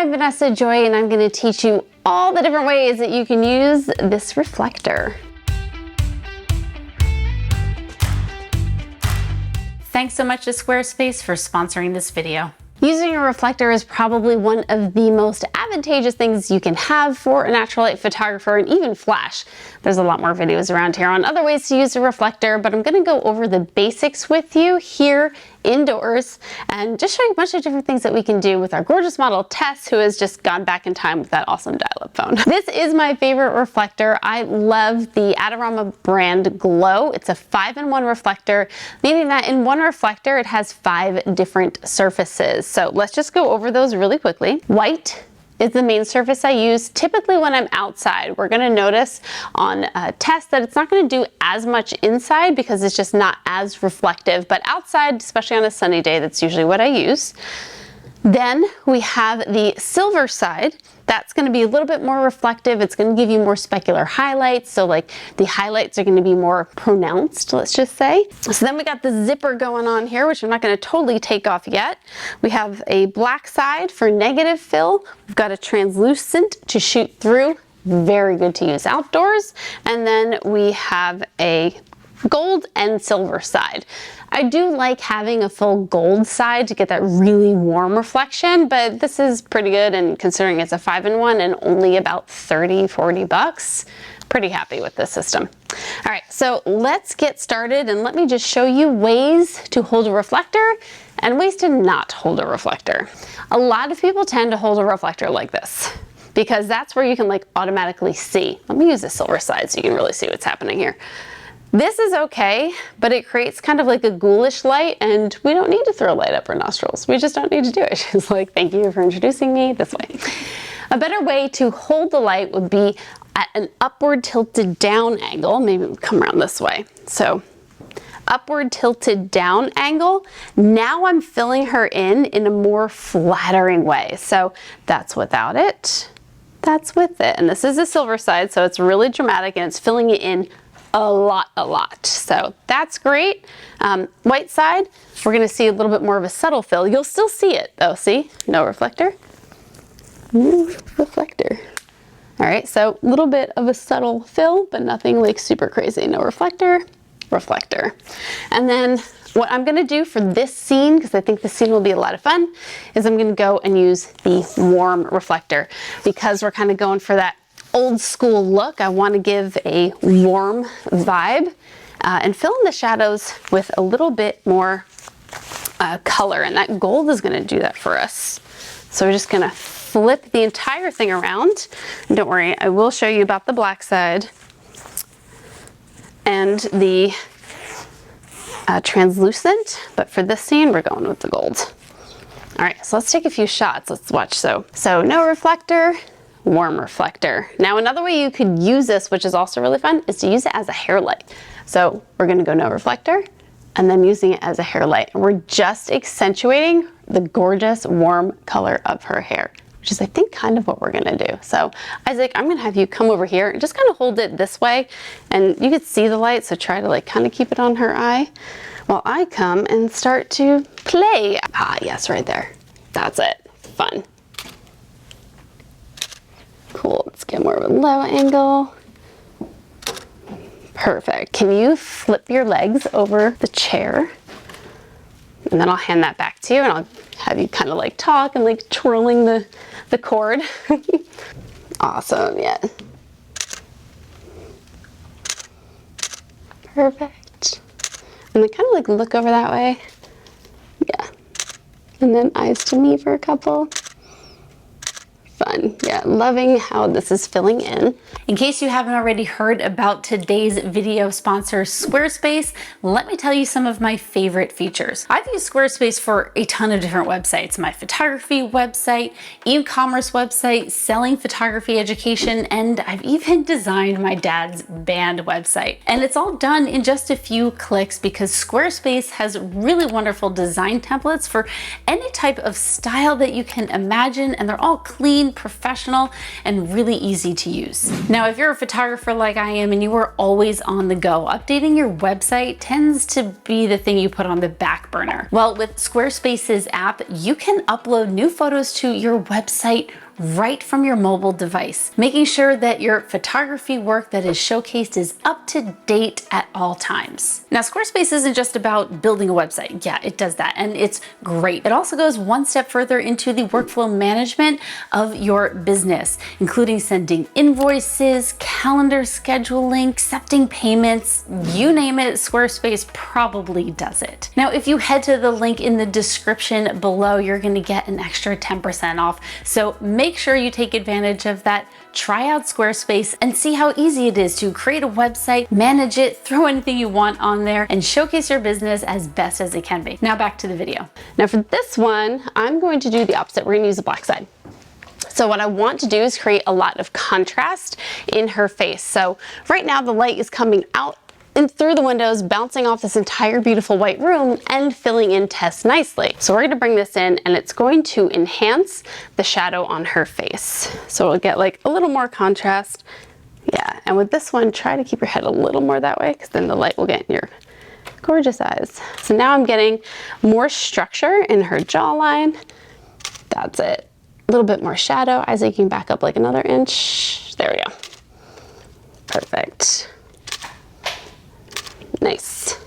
I'm Vanessa Joy, and I'm going to teach you all the different ways that you can use this reflector. Thanks so much to Squarespace for sponsoring this video. Using a reflector is probably one of the most advantageous things you can have for a natural light photographer, and even flash. There's a lot more videos around here on other ways to use a reflector, but I'm going to go over the basics with you here indoors and just show you a bunch of different things that we can do with our gorgeous model Tess, who has just gone back in time with that awesome dial-up phone. This is my favorite reflector. I love the Adorama brand Glow. It's a 5-in-1 reflector, meaning that in one reflector it has 5 different surfaces. So let's just go over those really quickly. White is the main surface I use. Typically when I'm outside, we're gonna notice on a test that it's not gonna do as much inside because it's just not as reflective, but outside, especially on a sunny day, that's usually what I use. Then we have the silver side. That's going to be a little bit more reflective. It's going to give you more specular highlights. So like the highlights are going to be more pronounced, let's just say. So then we got the zipper going on here, which I'm not going to totally take off yet. We have a black side for negative fill. We've got a translucent to shoot through. Very good to use outdoors. And then we have a gold and silver side. I do like having a full gold side to get that really warm reflection, but this is pretty good, and considering it's a 5-in-1 and only about 30-40 bucks, pretty happy with this system. All right, so let's get started, and let me just show you ways to hold a reflector and ways to not hold a reflector. A lot of people tend to hold a reflector like this, because that's where you can like automatically see. Let me use the silver side so you can really see what's happening here. This is okay, but it creates kind of like a ghoulish light, and we don't need to throw light up our nostrils. We just don't need to do it. She's like, thank you for introducing me this way. A better way to hold the light would be at an upward tilted down angle. Maybe we'll come around this way. So upward tilted down angle. Now I'm filling her in a more flattering way. So that's without it, that's with it. And this is the silver side, so it's really dramatic and it's filling it in a lot. So that's great. White side, we're gonna see a little bit more of a subtle fill. You'll still see it though, see? No reflector. Ooh, reflector. All right, so a little bit of a subtle fill, but nothing like super crazy. No reflector, reflector. And then what I'm gonna do for this scene, because I think this scene will be a lot of fun, is I'm gonna go and use the warm reflector, because we're kind of going for that old school look. I want to give a warm vibe and fill in the shadows with a little bit more color, and that gold is going to do that for us. So we're just going to flip the entire thing around. And don't worry, I will show you about the black side and the translucent, but for this scene we're going with the gold. All right, so let's take a few shots. Let's watch. So no reflector, warm reflector. Now another way you could use this, which is also really fun, is to use it as a hair light. So we're gonna go no reflector and then using it as a hair light. And we're just accentuating the gorgeous warm color of her hair, which is I think kind of what we're gonna do. So Isaac, I'm gonna have you come over here and just kind of hold it this way, and you could see the light, so try to like kind of keep it on her eye while I come and start to play. Ah, yes, right there. That's it, fun. Cool, let's get more of a low angle. Perfect. Can you flip your legs over the chair? And then I'll hand that back to you, and I'll have you kind of like talk and like twirling the cord. Awesome, yeah. Perfect. And then kind of like look over that way. Yeah. And then eyes to me for a couple. Fun. Yeah, loving how this is filling in. In case you haven't already heard about today's video sponsor, Squarespace, let me tell you some of my favorite features. I've used Squarespace for a ton of different websites. My photography website, e-commerce website, selling photography education, and I've even designed my dad's band website. And it's all done in just a few clicks because Squarespace has really wonderful design templates for any type of style that you can imagine, and they're all clean, professional and really easy to use. Now, if you're a photographer like I am and you are always on the go, updating your website tends to be the thing you put on the back burner. Well, with Squarespace's app, you can upload new photos to your website right from your mobile device, making sure that your photography work that is showcased is up to date at all times. Now, Squarespace isn't just about building a website. Yeah, it does that, and it's great. It also goes one step further into the workflow management of your business, including sending invoices, calendar scheduling, accepting payments, you name it, Squarespace probably does it. Now, if you head to the link in the description below, you're gonna get an extra 10% off. So make sure you take advantage of that. Try out Squarespace and see how easy it is to create a website, manage it, throw anything you want on there, and showcase your business as best as it can be. Now back to the video. Now for this one, I'm going to do the opposite. We're gonna use the black side. So what I want to do is create a lot of contrast in her face. So right now the light is coming out and through the windows, bouncing off this entire beautiful white room and filling in Tess nicely. So we're gonna bring this in and it's going to enhance the shadow on her face. So we'll get like a little more contrast. Yeah, and with this one, try to keep your head a little more that way because then the light will get in your gorgeous eyes. So now I'm getting more structure in her jawline. That's it. A little bit more shadow. Eyes, you can back up like another inch. There we go. Perfect. Nice.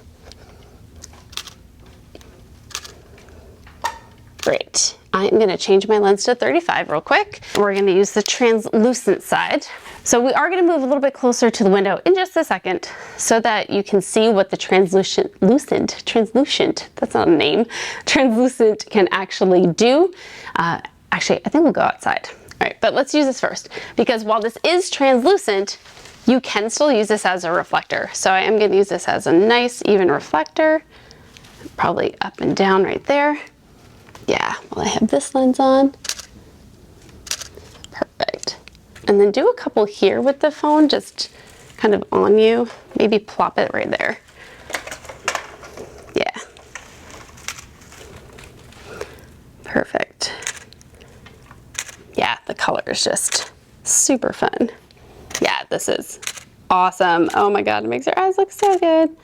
Great. I'm going to change my lens to 35 real quick. We're going to use the translucent side. So we are going to move a little bit closer to the window in just a second so that you can see what the translucent, that's not a name, translucent can actually do. Actually, I think we'll go outside. All right, but let's use this first because while this is translucent, you can still use this as a reflector. So I am going to use this as a nice even reflector, probably up and down right there. Yeah, well, I have this lens on. Perfect. And then do a couple here with the phone, just kind of on you. Maybe plop it right there. Yeah. Perfect. Yeah, the color is just super fun. Yeah, this is awesome. Oh my God, it makes her eyes look so good.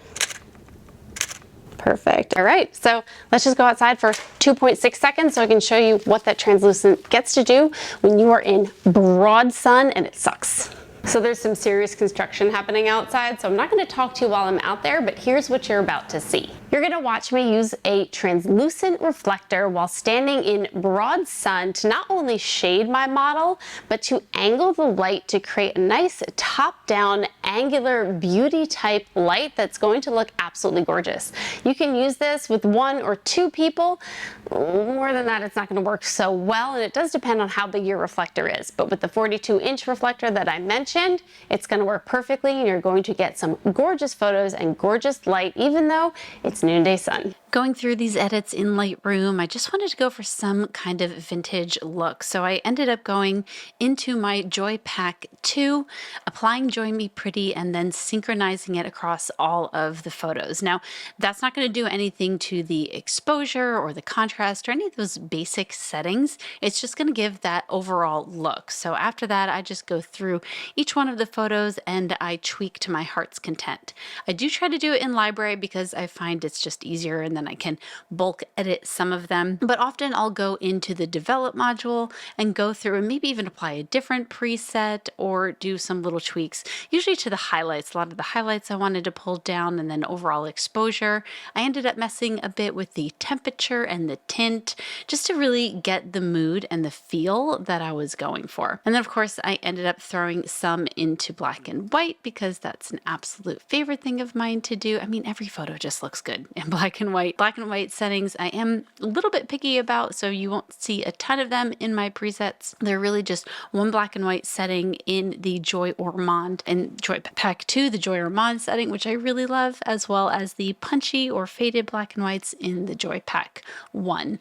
Perfect. All right, so let's just go outside for 2.6 seconds so I can show you what that translucent gets to do when you are in broad sun and it sucks. So there's some serious construction happening outside, so I'm not going to talk to you while I'm out there, but here's what you're about to see. You're going to watch me use a translucent reflector while standing in broad sun to not only shade my model, but to angle the light to create a nice top-down angular beauty type light that's going to look absolutely gorgeous. You can use this with 1 or 2 people. More than that, it's not going to work so well, and it does depend on how big your reflector is. But with the 42-inch reflector that I mentioned, it's going to work perfectly and you're going to get some gorgeous photos and gorgeous light even though it's noonday sun. Going through these edits in Lightroom, I just wanted to go for some kind of vintage look. So I ended up going into my Joy Pack 2, applying Joy Me Pretty, and then synchronizing it across all of the photos. Now, that's not going to do anything to the exposure or the contrast or any of those basic settings. It's just going to give that overall look. So after that, I just go through each one of the photos and I tweak to my heart's content. I do try to do it in Library because I find it's just easier and then I can bulk edit some of them. But often I'll go into the develop module and go through and maybe even apply a different preset or do some little tweaks, usually to the highlights. A lot of the highlights I wanted to pull down and then overall exposure. I ended up messing a bit with the temperature and the tint just to really get the mood and the feel that I was going for. And then of course I ended up throwing some into black and white because that's an absolute favorite thing of mine to do. I mean, every photo just looks good in black and white. Black and white settings I am a little bit picky about, so you won't see a ton of them in my presets. They're really just one black and white setting in the Joy Ormond and Joy Pack 2, the Joy Ormond setting, which I really love, as well as the punchy or faded black and whites in the Joy Pack 1.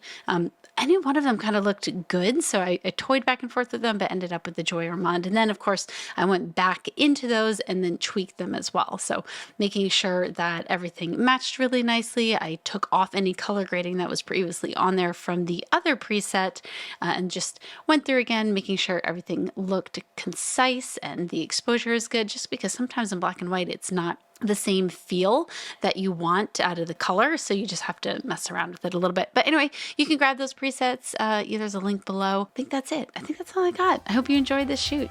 any one of them kind of looked good. So I toyed back and forth with them, but ended up with the Joy Armand. And then of course I went back into those and then tweaked them as well. So making sure that everything matched really nicely. I took off any color grading that was previously on there from the other preset and just went through again, making sure everything looked concise and the exposure is good, just because sometimes in black and white, it's not the same feel that you want out of the color. So you just have to mess around with it a little bit. But anyway, you can grab those presets. There's a link below. I think that's it. I think that's all I got. I hope you enjoyed this shoot.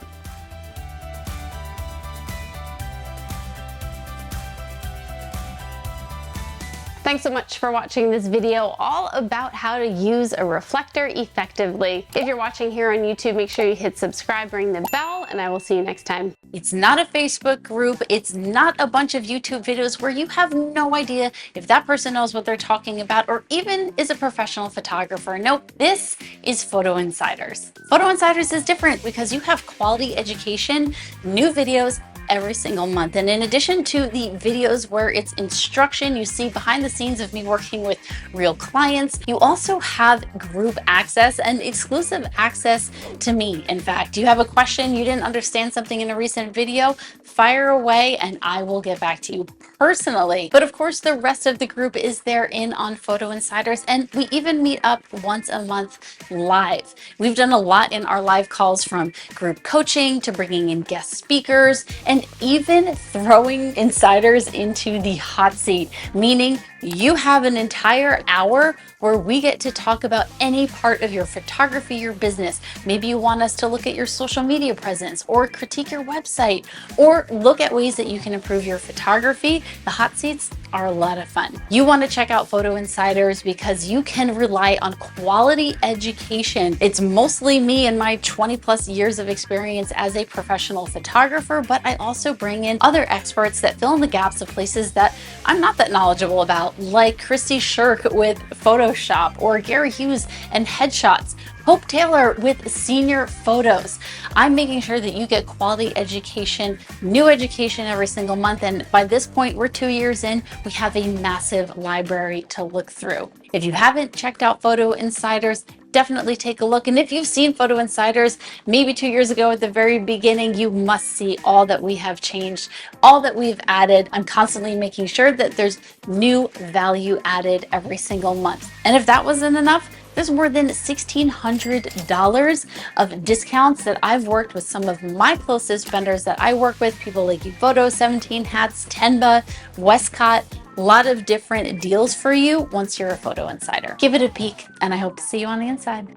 Thanks so much for watching this video all about how to use a reflector effectively. If you're watching here on YouTube, make sure you hit subscribe, ring the bell, and I will see you next time. It's not a Facebook group. It's not a bunch of YouTube videos where you have no idea if that person knows what they're talking about or even is a professional photographer. Nope, this is Photo Insiders. Photo Insiders is different because you have quality education, new videos, every single month. And in addition to the videos where it's instruction, you see behind the scenes of me working with real clients, you also have group access and exclusive access to me. In fact, you have a question, you didn't understand something in a recent video, fire away and I will get back to you personally. But of course, the rest of the group is there in on Photo Insiders, and we even meet up once a month live. We've done a lot in our live calls, from group coaching to bringing in guest speakers and even throwing insiders into the hot seat, meaning you have an entire hour where we get to talk about any part of your photography, your business. Maybe you want us to look at your social media presence or critique your website or look at ways that you can improve your photography. The hot seats are a lot of fun. You want to check out Photo Insiders because you can rely on quality education. It's mostly me and my 20+ years of experience as a professional photographer, but I also bring in other experts that fill in the gaps of places that I'm not that knowledgeable about, like Christy Shirk with Photoshop, or Gary Hughes and headshots, Hope Taylor with senior photos. I'm making sure that you get quality education, new education every single month. And by this point, we're 2 years in, we have a massive library to look through. If you haven't checked out Photo Insiders, definitely take a look. And if you've seen Photo Insiders maybe 2 years ago at the very beginning, you must see all that we have changed, all that we've added. I'm constantly making sure that there's new value added every single month. And if that wasn't enough, there's more than $1,600 of discounts that I've worked with some of my closest vendors that I work with, people like ePhoto, 17 Hats, Tenba, Westcott, a lot of different deals for you once you're a Photo Insider. Give it a peek, and I hope to see you on the inside.